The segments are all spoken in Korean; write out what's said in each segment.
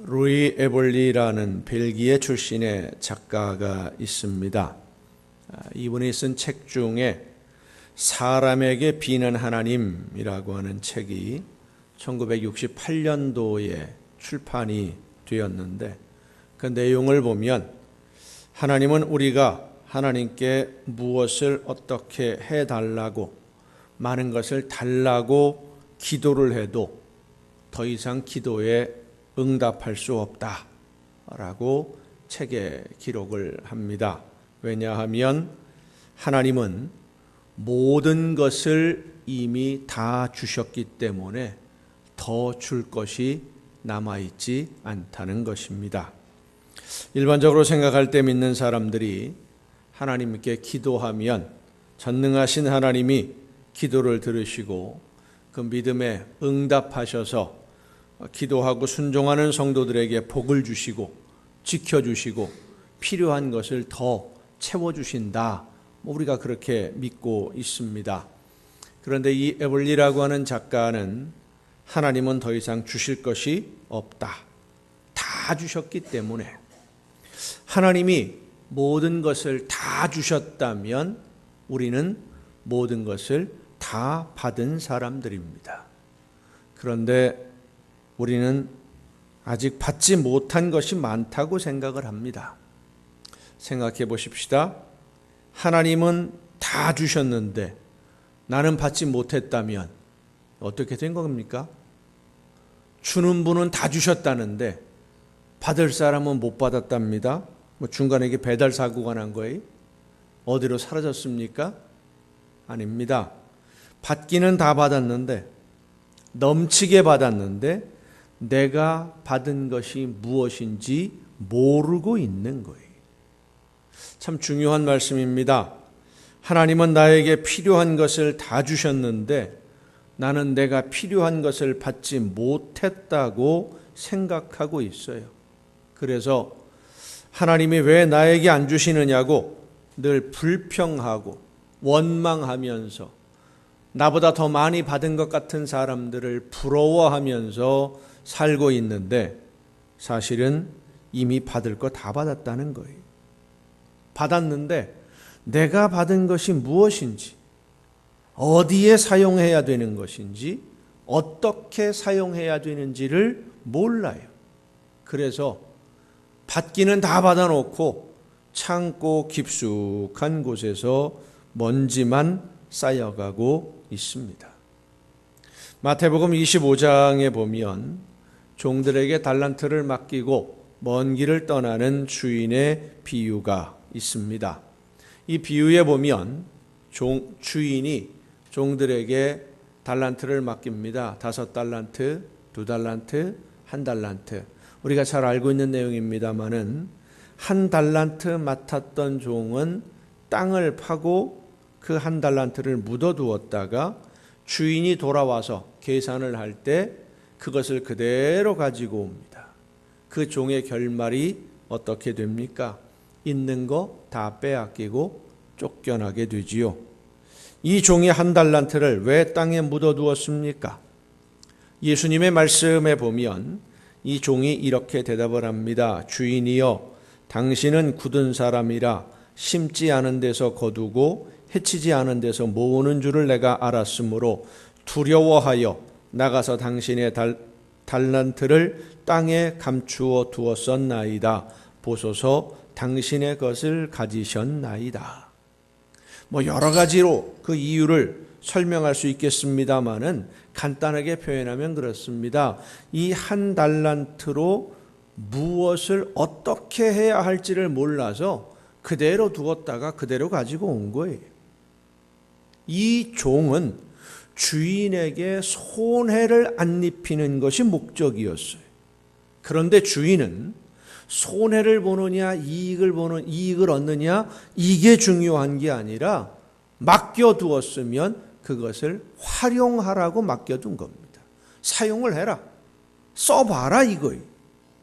루이 에볼리라는 벨기에 출신의 작가가 있습니다. 이분이 쓴 책 중에 사람에게 비는 하나님이라고 하는 책이 1968년도에 출판이 되었는데, 그 내용을 보면 하나님은 우리가 하나님께 무엇을 어떻게 해달라고, 많은 것을 달라고 기도를 해도 더 이상 기도에 응답할 수 없다라고 책에 기록을 합니다. 왜냐하면 하나님은 모든 것을 이미 다 주셨기 때문에 더 줄 것이 남아있지 않다는 것입니다. 일반적으로 생각할 때 믿는 사람들이 하나님께 기도하면 전능하신 하나님이 기도를 들으시고 그 믿음에 응답하셔서 기도하고 순종하는 성도들에게 복을 주시고 지켜주시고 필요한 것을 더 채워주신다, 우리가 그렇게 믿고 있습니다. 그런데 이 에볼리라고 하는 작가는 하나님은 더 이상 주실 것이 없다, 다 주셨기 때문에, 하나님이 모든 것을 다 주셨다면 우리는 모든 것을 다 받은 사람들입니다. 그런데 우리는 아직 받지 못한 것이 많다고 생각을 합니다. 생각해 보십시다. 하나님은 다 주셨는데 나는 받지 못했다면 어떻게 된 겁니까? 주는 분은 다 주셨다는데 받을 사람은 못 받았답니다. 중간에 이게 배달 사고가 난 거예요? 어디로 사라졌습니까? 아닙니다. 받기는 다 받았는데, 넘치게 받았는데 내가 받은 것이 무엇인지 모르고 있는 거예요. 참 중요한 말씀입니다. 하나님은 나에게 필요한 것을 다 주셨는데 나는 내가 필요한 것을 받지 못했다고 생각하고 있어요. 그래서 하나님이 왜 나에게 안 주시느냐고 늘 불평하고 원망하면서 나보다 더 많이 받은 것 같은 사람들을 부러워하면서 살고 있는데, 사실은 이미 받을 거 다 받았다는 거예요. 받았는데 내가 받은 것이 무엇인지, 어디에 사용해야 되는 것인지, 어떻게 사용해야 되는지를 몰라요. 그래서 받기는 다 받아놓고 창고 깊숙한 곳에서 먼지만 쌓여가고 있습니다. 마태복음 25장에 보면 종들에게 달란트를 맡기고 먼 길을 떠나는 주인의 비유가 있습니다. 이 비유에 보면 주인이 종들에게 달란트를 맡깁니다. 5달란트, 2달란트, 1달란트. 우리가 잘 알고 있는 내용입니다마는 1달란트 맡았던 종은 땅을 파고 그 1달란트를 묻어두었다가 주인이 돌아와서 계산을 할 때 그것을 그대로 가지고 옵니다. 그 종의 결말이 어떻게 됩니까? 있는 거 다 빼앗기고 쫓겨나게 되지요. 이 종이 1달란트를 왜 땅에 묻어두었습니까? 예수님의 말씀에 보면 이 종이 이렇게 대답을 합니다. 주인이여, 당신은 굳은 사람이라 심지 않은 데서 거두고 해치지 않은 데서 모으는 줄을 내가 알았으므로 두려워하여 나가서 당신의 달란트를 땅에 감추어 두었었나이다. 보소서, 당신의 것을 가지셨나이다. 여러 가지로 그 이유를 설명할 수 있겠습니다만은 간단하게 표현하면 그렇습니다. 이 1달란트로 무엇을 어떻게 해야 할지를 몰라서 그대로 두었다가 그대로 가지고 온 거예요. 이 종은 주인에게 손해를 안 입히는 것이 목적이었어요. 그런데 주인은 손해를 보느냐 이익을 얻느냐, 이게 중요한 게 아니라 맡겨두었으면 그것을 활용하라고 맡겨둔 겁니다. 사용을 해라, 써봐라 이거예요.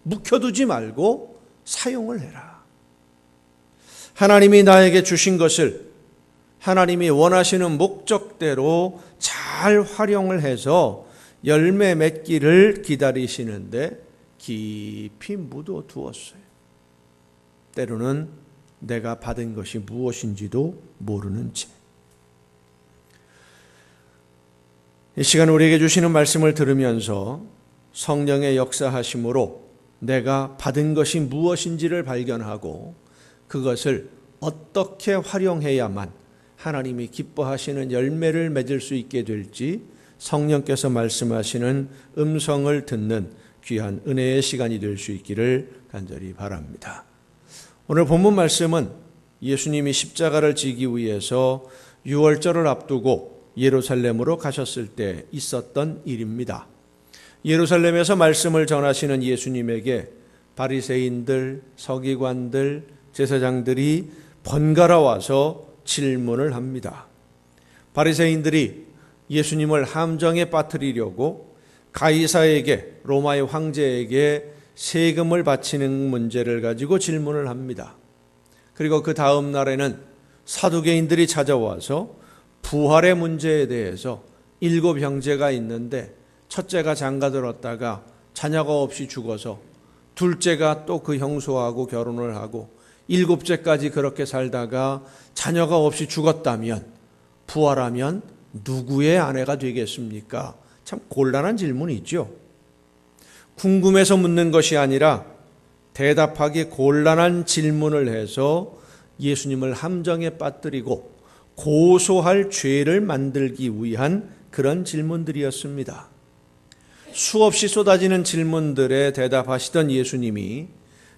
묵혀두지 말고 사용을 해라. 하나님이 나에게 주신 것을 하나님이 원하시는 목적대로 잘 활용을 해서 열매 맺기를 기다리시는데, 깊이 묻어두었어요. 때로는 내가 받은 것이 무엇인지도 모르는 채. 이 시간 우리에게 주시는 말씀을 들으면서 성령의 역사하심으로 내가 받은 것이 무엇인지를 발견하고 그것을 어떻게 활용해야만 하나님이 기뻐하시는 열매를 맺을 수 있게 될지 성령께서 말씀하시는 음성을 듣는 귀한 은혜의 시간이 될 수 있기를 간절히 바랍니다. 오늘 본문 말씀은 예수님이 십자가를 지기 위해서 유월절을 앞두고 예루살렘으로 가셨을 때 있었던 일입니다. 예루살렘에서 말씀을 전하시는 예수님에게 바리새인들, 서기관들, 제사장들이 번갈아 와서 질문을 합니다. 바리새인들이 예수님을 함정에 빠뜨리려고 가이사에게, 로마의 황제에게 세금을 바치는 문제를 가지고 질문을 합니다. 그리고 그 다음 날에는 사두개인들이 찾아와서 부활의 문제에 대해서 7 형제가 있는데 첫째가 장가들었다가 자녀가 없이 죽어서 둘째가 또 그 형수하고 결혼을 하고 7째까지 그렇게 살다가 자녀가 없이 죽었다면 부활하면 누구의 아내가 되겠습니까? 참 곤란한 질문이죠. 궁금해서 묻는 것이 아니라 대답하기 곤란한 질문을 해서 예수님을 함정에 빠뜨리고 고소할 죄를 만들기 위한 그런 질문들이었습니다. 수없이 쏟아지는 질문들에 대답하시던 예수님이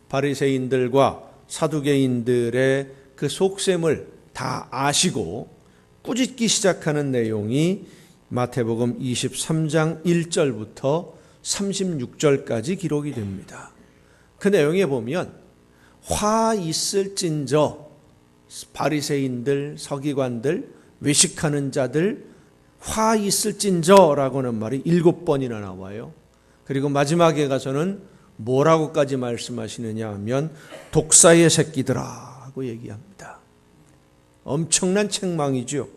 바리새인들과 사두개인들의 그 속셈을 다 아시고 꾸짖기 시작하는 내용이 마태복음 23장 1절부터 36절까지 기록이 됩니다. 그 내용에 보면 화 있을진저 바리새인들, 서기관들, 외식하는 자들 화 있을진저라고는 말이 7번이나 나와요. 그리고 마지막에 가서는 뭐라고까지 말씀하시느냐 하면 독사의 새끼들아 하고 얘기합니다. 엄청난 책망이죠.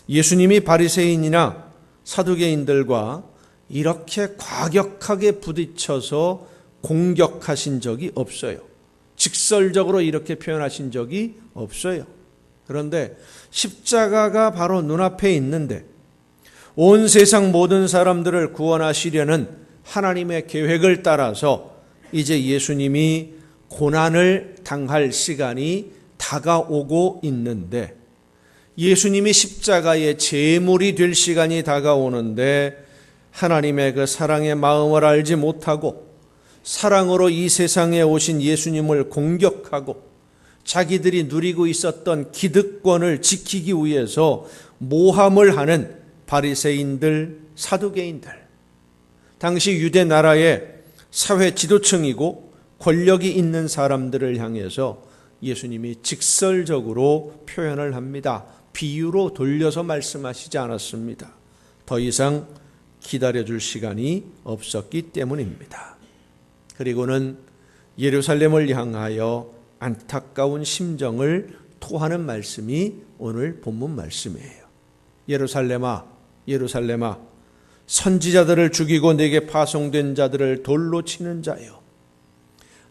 예수님이 바리새인이나 사두개인들과 이렇게 과격하게 부딪혀서 공격하신 적이 없어요. 직설적으로 이렇게 표현하신 적이 없어요. 그런데 십자가가 바로 눈앞에 있는데 온 세상 모든 사람들을 구원하시려는 하나님의 계획을 따라서 이제 예수님이 고난을 당할 시간이 다가오고 있는데 예수님이 십자가의 제물이 될 시간이 다가오는데 하나님의 그 사랑의 마음을 알지 못하고 사랑으로 이 세상에 오신 예수님을 공격하고 자기들이 누리고 있었던 기득권을 지키기 위해서 모함을 하는 바리새인들, 사두개인들, 당시 유대 나라의 사회 지도층이고 권력이 있는 사람들을 향해서 예수님이 직설적으로 표현을 합니다. 비유로 돌려서 말씀하시지 않았습니다. 더 이상 기다려줄 시간이 없었기 때문입니다. 그리고는 예루살렘을 향하여 안타까운 심정을 토하는 말씀이 오늘 본문 말씀이에요. 예루살렘아, 예루살렘아, 선지자들을 죽이고 내게 파송된 자들을 돌로 치는 자여,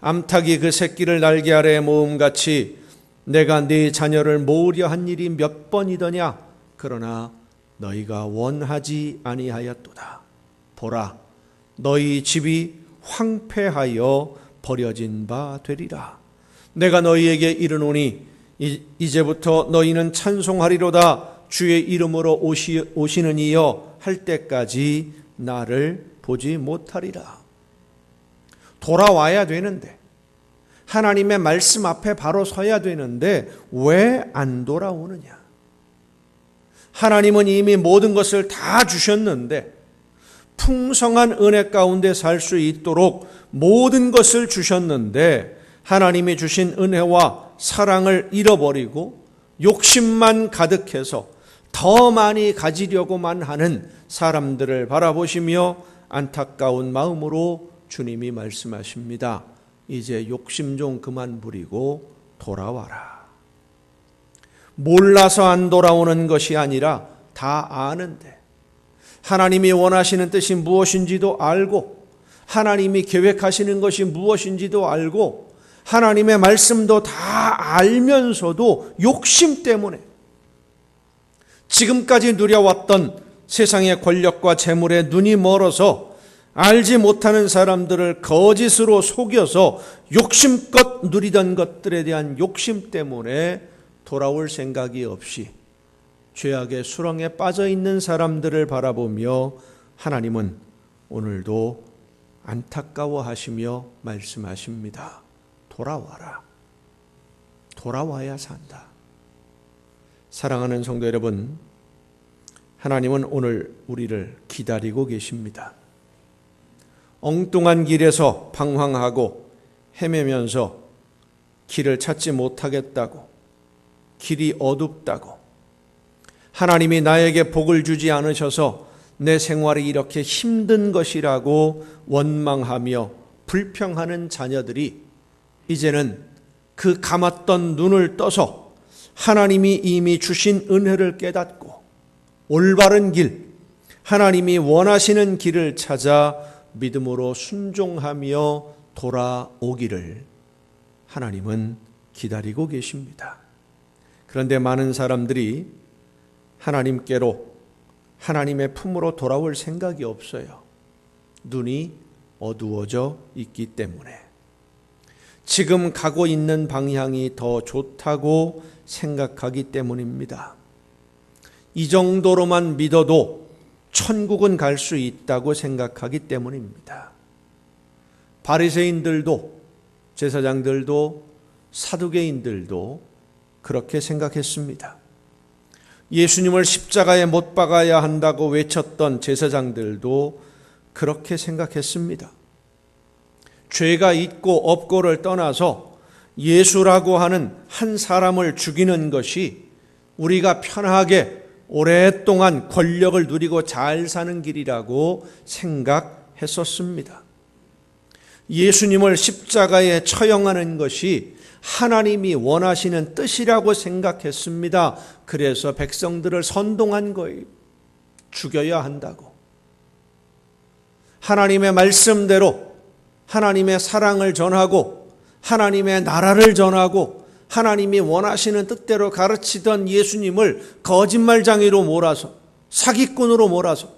암탉이 그 새끼를 날개 아래에 모음같이 내가 네 자녀를 모으려 한 일이 몇 번이더냐. 그러나 너희가 원하지 아니하였도다. 보라, 너희 집이 황폐하여 버려진 바 되리라. 내가 너희에게 이르노니 이제부터 너희는 찬송하리로다. 주의 이름으로 오시는 이여 할 때까지 나를 보지 못하리라. 돌아와야 되는데, 하나님의 말씀 앞에 바로 서야 되는데 왜 안 돌아오느냐? 하나님은 이미 모든 것을 다 주셨는데 풍성한 은혜 가운데 살 수 있도록 모든 것을 주셨는데 하나님이 주신 은혜와 사랑을 잃어버리고 욕심만 가득해서 더 많이 가지려고만 하는 사람들을 바라보시며 안타까운 마음으로 주님이 말씀하십니다. 이제 욕심 좀 그만 부리고 돌아와라. 몰라서 안 돌아오는 것이 아니라 다 아는데, 하나님이 원하시는 뜻이 무엇인지도 알고 하나님이 계획하시는 것이 무엇인지도 알고 하나님의 말씀도 다 알면서도 욕심 때문에 지금까지 누려왔던 세상의 권력과 재물에 눈이 멀어서 알지 못하는 사람들을 거짓으로 속여서 욕심껏 누리던 것들에 대한 욕심 때문에 돌아올 생각이 없이 죄악의 수렁에 빠져 있는 사람들을 바라보며 하나님은 오늘도 안타까워하시며 말씀하십니다. 돌아와라. 돌아와야 산다. 사랑하는 성도 여러분, 하나님은 오늘 우리를 기다리고 계십니다. 엉뚱한 길에서 방황하고 헤매면서 길을 찾지 못하겠다고, 길이 어둡다고, 하나님이 나에게 복을 주지 않으셔서 내 생활이 이렇게 힘든 것이라고 원망하며 불평하는 자녀들이 이제는 그 감았던 눈을 떠서 하나님이 이미 주신 은혜를 깨닫고 올바른 길, 하나님이 원하시는 길을 찾아 믿음으로 순종하며 돌아오기를 하나님은 기다리고 계십니다. 그런데 많은 사람들이 하나님께로, 하나님의 품으로 돌아올 생각이 없어요. 눈이 어두워져 있기 때문에. 지금 가고 있는 방향이 더 좋다고 생각하기 때문입니다. 이 정도로만 믿어도 천국은 갈 수 있다고 생각하기 때문입니다. 바리새인들도, 제사장들도, 사두개인들도 그렇게 생각했습니다. 예수님을 십자가에 못 박아야 한다고 외쳤던 제사장들도 그렇게 생각했습니다. 죄가 있고 없고를 떠나서 예수라고 하는 한 사람을 죽이는 것이 우리가 편하게 오랫동안 권력을 누리고 잘 사는 길이라고 생각했었습니다. 예수님을 십자가에 처형하는 것이 하나님이 원하시는 뜻이라고 생각했습니다. 그래서 백성들을 선동한 거예요. 죽여야 한다고. 하나님의 말씀대로 하나님의 사랑을 전하고 하나님의 나라를 전하고 하나님이 원하시는 뜻대로 가르치던 예수님을 거짓말쟁이로 몰아서, 사기꾼으로 몰아서,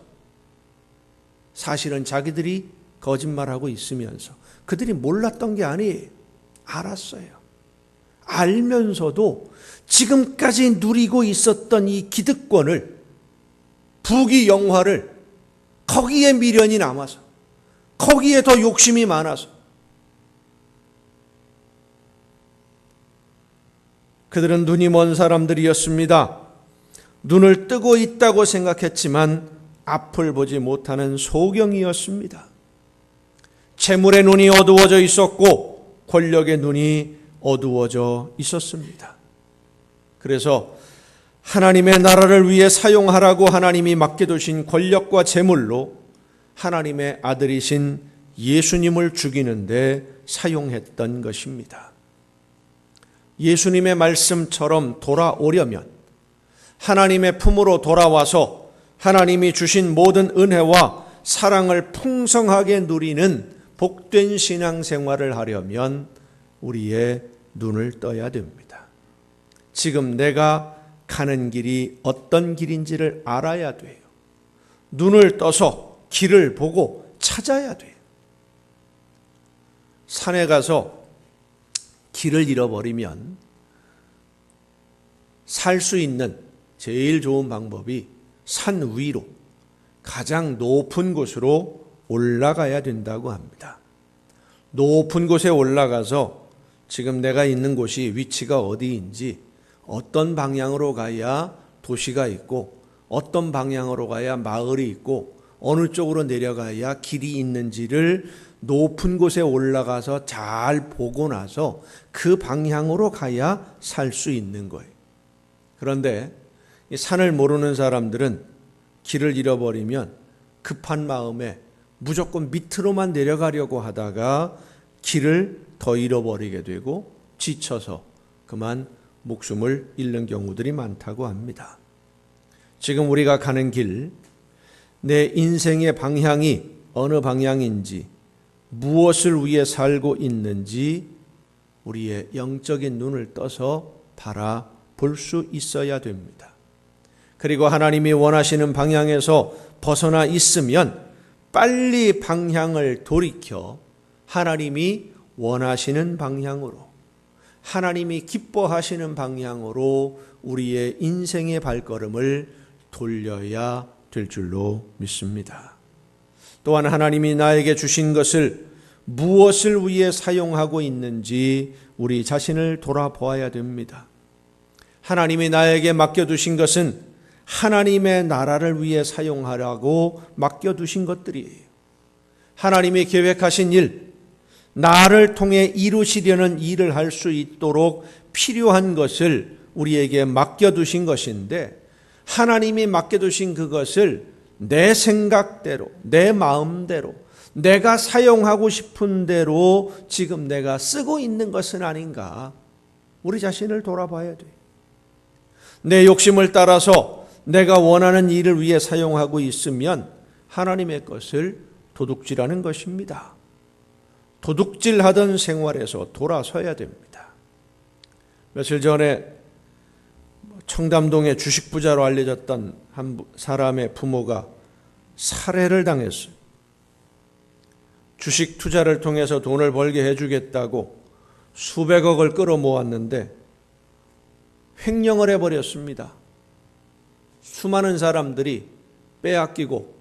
사실은 자기들이 거짓말하고 있으면서 그들이 몰랐던 게 아니에요. 알았어요. 알면서도 지금까지 누리고 있었던 이 기득권을, 부귀영화를 거기에 미련이 남아서, 거기에 더 욕심이 많아서 그들은 눈이 먼 사람들이었습니다. 눈을 뜨고 있다고 생각했지만 앞을 보지 못하는 소경이었습니다. 재물의 눈이 어두워져 있었고 권력의 눈이 어두워져 있었습니다. 그래서 하나님의 나라를 위해 사용하라고 하나님이 맡겨두신 권력과 재물로 하나님의 아들이신 예수님을 죽이는데 사용했던 것입니다. 예수님의 말씀처럼 돌아오려면 하나님의 품으로 돌아와서 하나님이 주신 모든 은혜와 사랑을 풍성하게 누리는 복된 신앙생활을 하려면 우리의 눈을 떠야 됩니다. 지금 내가 가는 길이 어떤 길인지를 알아야 돼요. 눈을 떠서 길을 보고 찾아야 돼요. 산에 가서 길을 잃어버리면 살 수 있는 제일 좋은 방법이 산 위로 가장 높은 곳으로 올라가야 된다고 합니다. 높은 곳에 올라가서 지금 내가 있는 곳이 위치가 어디인지, 어떤 방향으로 가야 도시가 있고 어떤 방향으로 가야 마을이 있고 어느 쪽으로 내려가야 길이 있는지를 높은 곳에 올라가서 잘 보고 나서 그 방향으로 가야 살 수 있는 거예요. 그런데 이 산을 모르는 사람들은 길을 잃어버리면 급한 마음에 무조건 밑으로만 내려가려고 하다가 길을 더 잃어버리게 되고 지쳐서 그만 목숨을 잃는 경우들이 많다고 합니다. 지금 우리가 가는 길, 내 인생의 방향이 어느 방향인지, 무엇을 위해 살고 있는지 우리의 영적인 눈을 떠서 바라볼 수 있어야 됩니다. 그리고 하나님이 원하시는 방향에서 벗어나 있으면 빨리 방향을 돌이켜 하나님이 원하시는 방향으로, 하나님이 기뻐하시는 방향으로 우리의 인생의 발걸음을 돌려야 될 줄로 믿습니다. 또한 하나님이 나에게 주신 것을 무엇을 위해 사용하고 있는지 우리 자신을 돌아보아야 됩니다. 하나님이 나에게 맡겨두신 것은 하나님의 나라를 위해 사용하라고 맡겨두신 것들이에요. 하나님이 계획하신 일, 나를 통해 이루시려는 일을 할 수 있도록 필요한 것을 우리에게 맡겨두신 것인데, 하나님이 맡겨두신 그것을 내 생각대로, 내 마음대로, 내가 사용하고 싶은 대로 지금 내가 쓰고 있는 것은 아닌가? 우리 자신을 돌아봐야 돼. 내 욕심을 따라서 내가 원하는 일을 위해 사용하고 있으면 하나님의 것을 도둑질하는 것입니다. 도둑질하던 생활에서 돌아서야 됩니다. 며칠 전에 청담동의 주식 부자로 알려졌던 한 사람의 부모가 살해를 당했어요. 주식 투자를 통해서 돈을 벌게 해주겠다고 수백억을 끌어모았는데 횡령을 해버렸습니다. 수많은 사람들이 빼앗기고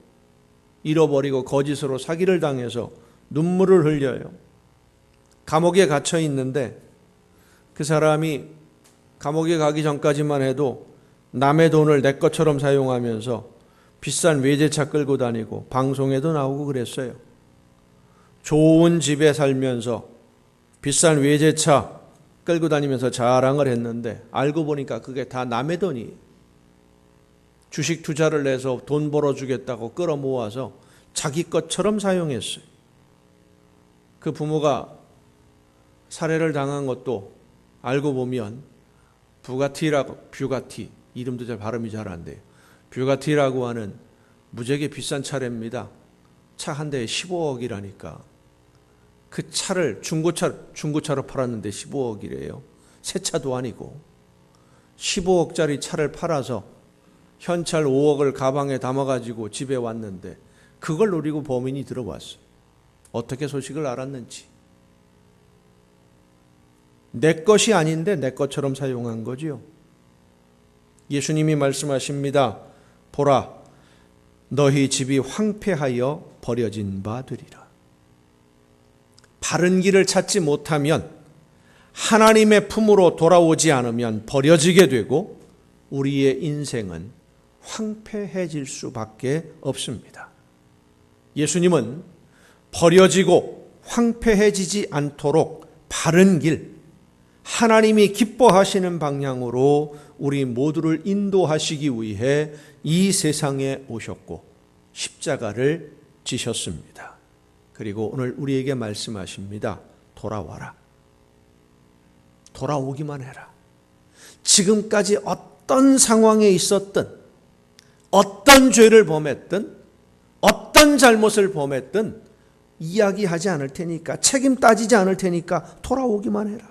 잃어버리고 거짓으로 사기를 당해서 눈물을 흘려요. 감옥에 갇혀 있는데 그 사람이 감옥에 가기 전까지만 해도 남의 돈을 내 것처럼 사용하면서 비싼 외제차 끌고 다니고 방송에도 나오고 그랬어요. 좋은 집에 살면서 비싼 외제차 끌고 다니면서 자랑을 했는데 알고 보니까 그게 다 남의 돈이에요. 주식 투자를 해서 돈 벌어주겠다고 끌어모아서 자기 것처럼 사용했어요. 그 부모가 살해를 당한 것도 알고 보면 뷰가티, 이름도 잘 발음이 잘 안 돼요. 뷰가티라고 하는 무지하게 비싼 차례입니다. 차 한 대에 15억이라니까. 그 차를 중고차로 팔았는데 15억이래요. 새 차도 아니고. 15억짜리 차를 팔아서 현찰 5억을 가방에 담아가지고 집에 왔는데 그걸 노리고 범인이 들어왔어요. 어떻게 소식을 알았는지. 내 것이 아닌데 내 것처럼 사용한 거지요. 예수님이 말씀하십니다. 보라, 너희 집이 황폐하여 버려진 바 되리라. 바른 길을 찾지 못하면, 하나님의 품으로 돌아오지 않으면 버려지게 되고 우리의 인생은 황폐해질 수밖에 없습니다. 예수님은 버려지고 황폐해지지 않도록 바른 길, 하나님이 기뻐하시는 방향으로 우리 모두를 인도하시기 위해 이 세상에 오셨고 십자가를 지셨습니다. 그리고 오늘 우리에게 말씀하십니다. 돌아와라. 돌아오기만 해라. 지금까지 어떤 상황에 있었든, 어떤 죄를 범했든, 어떤 잘못을 범했든 이야기하지 않을 테니까, 책임 따지지 않을 테니까 돌아오기만 해라.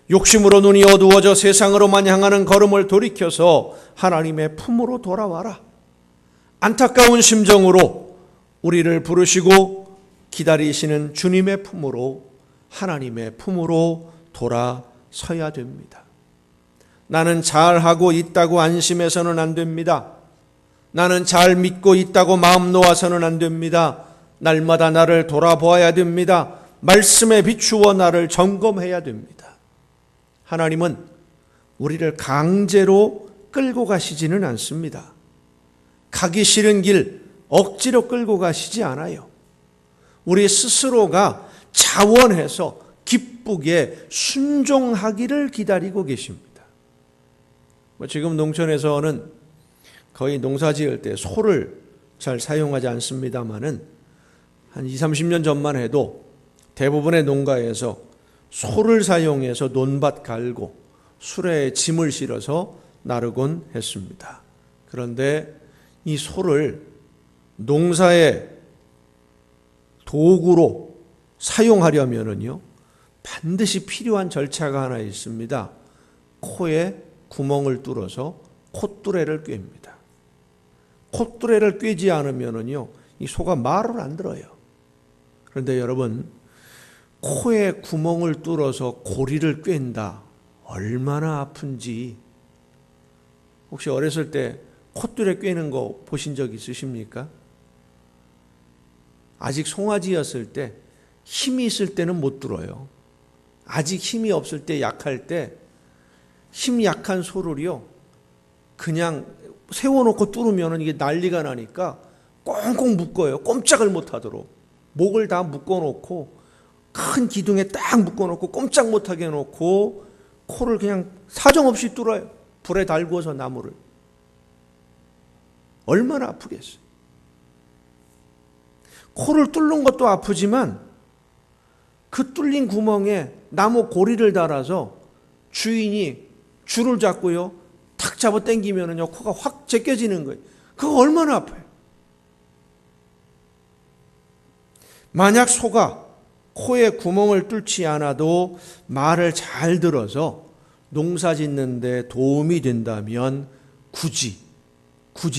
욕심으로 눈이 어두워져 세상으로만 향하는 걸음을 돌이켜서 하나님의 품으로 돌아와라. 안타까운 심정으로 우리를 부르시고 기다리시는 주님의 품으로, 하나님의 품으로 돌아서야 됩니다. 나는 잘하고 있다고 안심해서는 안 됩니다. 나는 잘 믿고 있다고 마음 놓아서는 안 됩니다. 날마다 나를 돌아보아야 됩니다. 말씀에 비추어 나를 점검해야 됩니다. 하나님은 우리를 강제로 끌고 가시지는 않습니다. 가기 싫은 길 억지로 끌고 가시지 않아요. 우리 스스로가 자원해서 기쁘게 순종하기를 기다리고 계십니다. 지금 농촌에서는 거의 농사 지을 때 소를 잘 사용하지 않습니다만은 한 20, 30년 전만 해도 대부분의 농가에서 소를 사용해서 논밭 갈고 수레에 짐을 실어서 나르곤 했습니다. 그런데 이 소를 농사에 도구로 사용하려면은요, 반드시 필요한 절차가 하나 있습니다. 코에 구멍을 뚫어서 콧뚜레를 꿰입니다. 콧뚜레를 꿰지 않으면은요, 이 소가 말을 안 들어요. 그런데 여러분, 코에 구멍을 뚫어서 고리를 꿰인다. 얼마나 아픈지. 혹시 어렸을 때 콧뚜레 꿰는 거 보신 적 있으십니까? 아직 송아지였을 때 힘이 있을 때는 못 뚫어요. 아직 힘이 없을 때, 약할 때 힘 약한 소를요, 그냥 세워놓고 뚫으면 이게 난리가 나니까 꽁꽁 묶어요. 꼼짝을 못하도록. 목을 다 묶어놓고 큰 기둥에 딱 묶어놓고 꼼짝 못하게 해놓고 코를 그냥 사정없이 뚫어요. 불에 달구어서 나무를. 얼마나 아프겠어요. 코를 뚫는 것도 아프지만 그 뚫린 구멍에 나무 고리를 달아서 주인이 줄을 잡고요, 탁 잡아 당기면은요, 코가 확 제껴지는 거예요. 그거 얼마나 아파요. 만약 소가 코에 구멍을 뚫지 않아도 말을 잘 들어서 농사 짓는 데 도움이 된다면 굳이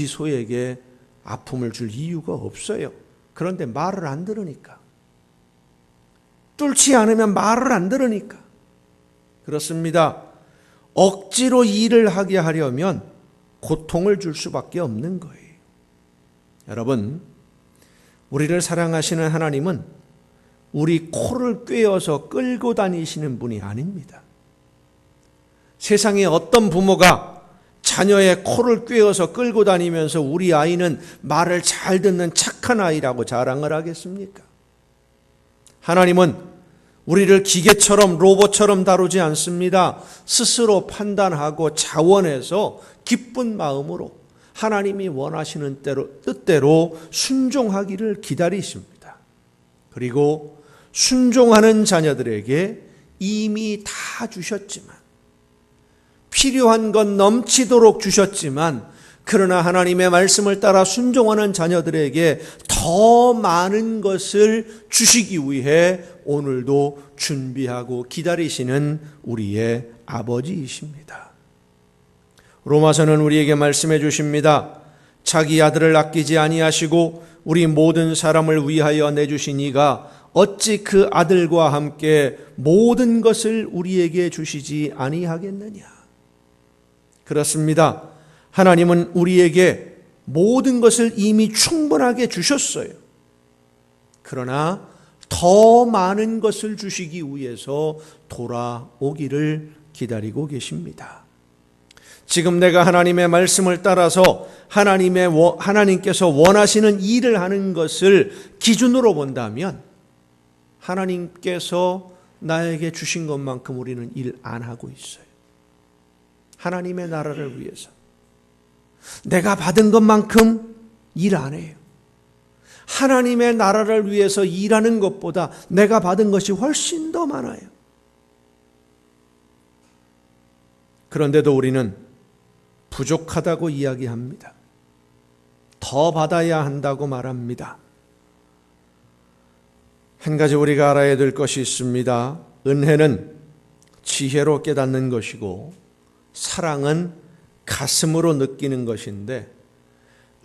소에게 아픔을 줄 이유가 없어요. 그런데 말을 안 들으니까. 뚫지 않으면 말을 안 들으니까. 그렇습니다. 억지로 일을 하게 하려면 고통을 줄 수밖에 없는 거예요. 여러분, 우리를 사랑하시는 하나님은 우리 코를 꿰어서 끌고 다니시는 분이 아닙니다. 세상에 어떤 부모가 자녀의 코를 꿰어서 끌고 다니면서 우리 아이는 말을 잘 듣는 착한 아이라고 자랑을 하겠습니까? 하나님은 우리를 기계처럼 로봇처럼 다루지 않습니다. 스스로 판단하고 자원해서 기쁜 마음으로 하나님이 원하시는 뜻대로 순종하기를 기다리십니다. 그리고 순종하는 자녀들에게 이미 다 주셨지만, 필요한 것 넘치도록 주셨지만, 그러나 하나님의 말씀을 따라 순종하는 자녀들에게 더 많은 것을 주시기 위해 오늘도 준비하고 기다리시는 우리의 아버지이십니다. 로마서는 우리에게 말씀해 주십니다. 자기 아들을 아끼지 아니하시고 우리 모든 사람을 위하여 내주신 이가 어찌 그 아들과 함께 모든 것을 우리에게 주시지 아니하겠느냐. 그렇습니다. 하나님은 우리에게 모든 것을 이미 충분하게 주셨어요. 그러나 더 많은 것을 주시기 위해서 돌아오기를 기다리고 계십니다. 지금 내가 하나님의 말씀을 따라서 하나님께서 원하시는 일을 하는 것을 기준으로 본다면 하나님께서 나에게 주신 것만큼 우리는 일 안 하고 있어요. 하나님의 나라를 위해서 내가 받은 것만큼 일 안 해요. 하나님의 나라를 위해서 일하는 것보다 내가 받은 것이 훨씬 더 많아요. 그런데도 우리는 부족하다고 이야기합니다. 더 받아야 한다고 말합니다. 한 가지 우리가 알아야 될 것이 있습니다. 은혜는 지혜로 깨닫는 것이고 사랑은 가슴으로 느끼는 것인데,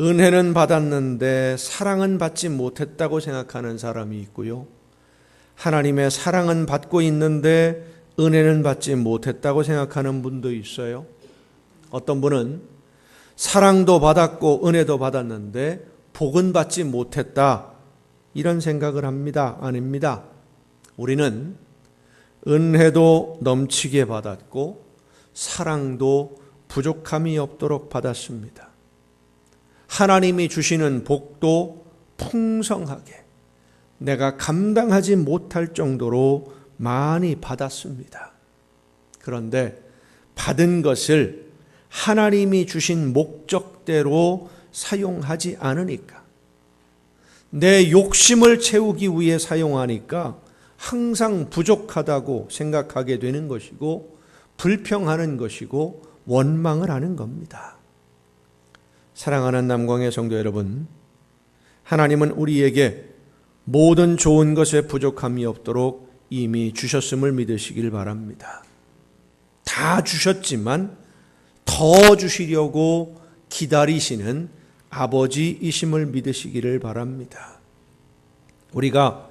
은혜는 받았는데 사랑은 받지 못했다고 생각하는 사람이 있고요, 하나님의 사랑은 받고 있는데 은혜는 받지 못했다고 생각하는 분도 있어요. 어떤 분은 사랑도 받았고 은혜도 받았는데 복은 받지 못했다, 이런 생각을 합니다. 아닙니다. 우리는 은혜도 넘치게 받았고 사랑도 부족함이 없도록 받았습니다. 하나님이 주시는 복도 풍성하게 내가 감당하지 못할 정도로 많이 받았습니다. 그런데 받은 것을 하나님이 주신 목적대로 사용하지 않으니까, 내 욕심을 채우기 위해 사용하니까 항상 부족하다고 생각하게 되는 것이고 불평하는 것이고 원망을 하는 겁니다. 사랑하는 남광의 성도 여러분, 하나님은 우리에게 모든 좋은 것에 부족함이 없도록 이미 주셨음을 믿으시길 바랍니다. 다 주셨지만 더 주시려고 기다리시는 아버지이심을 믿으시기를 바랍니다. 우리가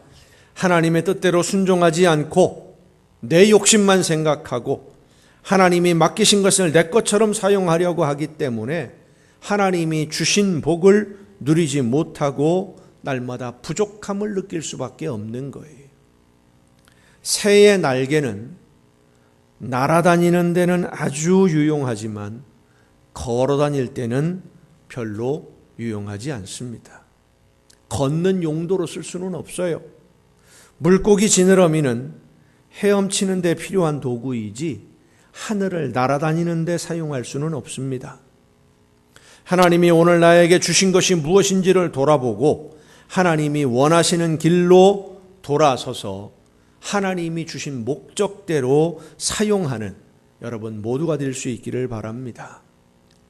하나님의 뜻대로 순종하지 않고 내 욕심만 생각하고 하나님이 맡기신 것을 내 것처럼 사용하려고 하기 때문에 하나님이 주신 복을 누리지 못하고 날마다 부족함을 느낄 수밖에 없는 거예요. 새의 날개는 날아다니는 데는 아주 유용하지만 걸어 다닐 때는 별로 유용하지 않습니다. 걷는 용도로 쓸 수는 없어요. 물고기 지느러미는 헤엄치는 데 필요한 도구이지 하늘을 날아다니는 데 사용할 수는 없습니다. 하나님이 오늘 나에게 주신 것이 무엇인지를 돌아보고 하나님이 원하시는 길로 돌아서서 하나님이 주신 목적대로 사용하는 여러분 모두가 될 수 있기를 바랍니다.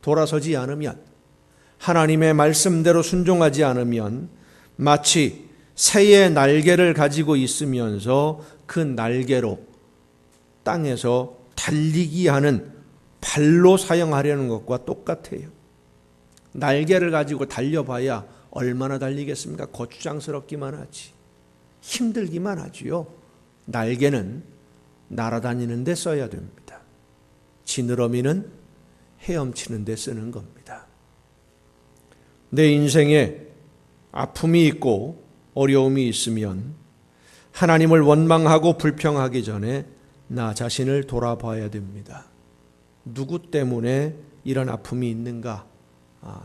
돌아서지 않으면, 하나님의 말씀대로 순종하지 않으면 마치 새의 날개를 가지고 있으면서 그 날개로 땅에서 달리기 하는 발로 사용하려는 것과 똑같아요. 날개를 가지고 달려봐야 얼마나 달리겠습니까? 거추장스럽기만 하지. 힘들기만 하지요. 날개는 날아다니는 데 써야 됩니다. 지느러미는 헤엄치는 데 쓰는 겁니다. 내 인생에 아픔이 있고 어려움이 있으면 하나님을 원망하고 불평하기 전에 나 자신을 돌아봐야 됩니다. 누구 때문에 이런 아픔이 있는가?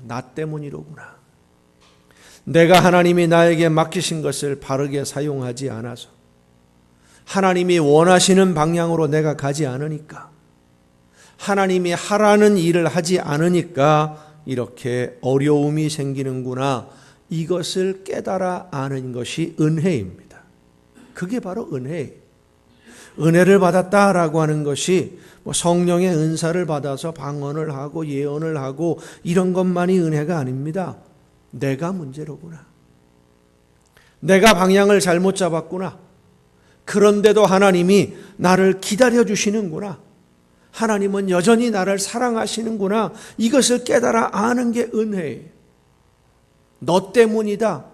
나 때문이로구나. 내가 하나님이 나에게 맡기신 것을 바르게 사용하지 않아서, 하나님이 원하시는 방향으로 내가 가지 않으니까, 하나님이 하라는 일을 하지 않으니까 이렇게 어려움이 생기는구나. 이것을 깨달아 아는 것이 은혜입니다. 그게 바로 은혜예요. 은혜를 받았다라고 하는 것이 성령의 은사를 받아서 방언을 하고 예언을 하고 이런 것만이 은혜가 아닙니다. 내가 문제로구나. 내가 방향을 잘못 잡았구나. 그런데도 하나님이 나를 기다려주시는구나. 하나님은 여전히 나를 사랑하시는구나. 이것을 깨달아 아는 게 은혜예요. 너 때문이다,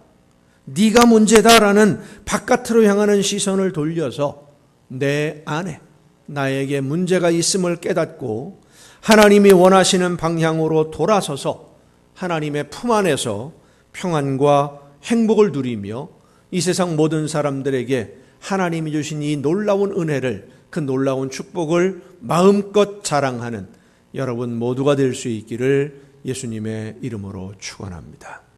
네가 문제다라는 바깥으로 향하는 시선을 돌려서 내 안에 나에게 문제가 있음을 깨닫고 하나님이 원하시는 방향으로 돌아서서 하나님의 품 안에서 평안과 행복을 누리며 이 세상 모든 사람들에게 하나님이 주신 이 놀라운 은혜를, 그 놀라운 축복을 마음껏 자랑하는 여러분 모두가 될 수 있기를 예수님의 이름으로 축원합니다.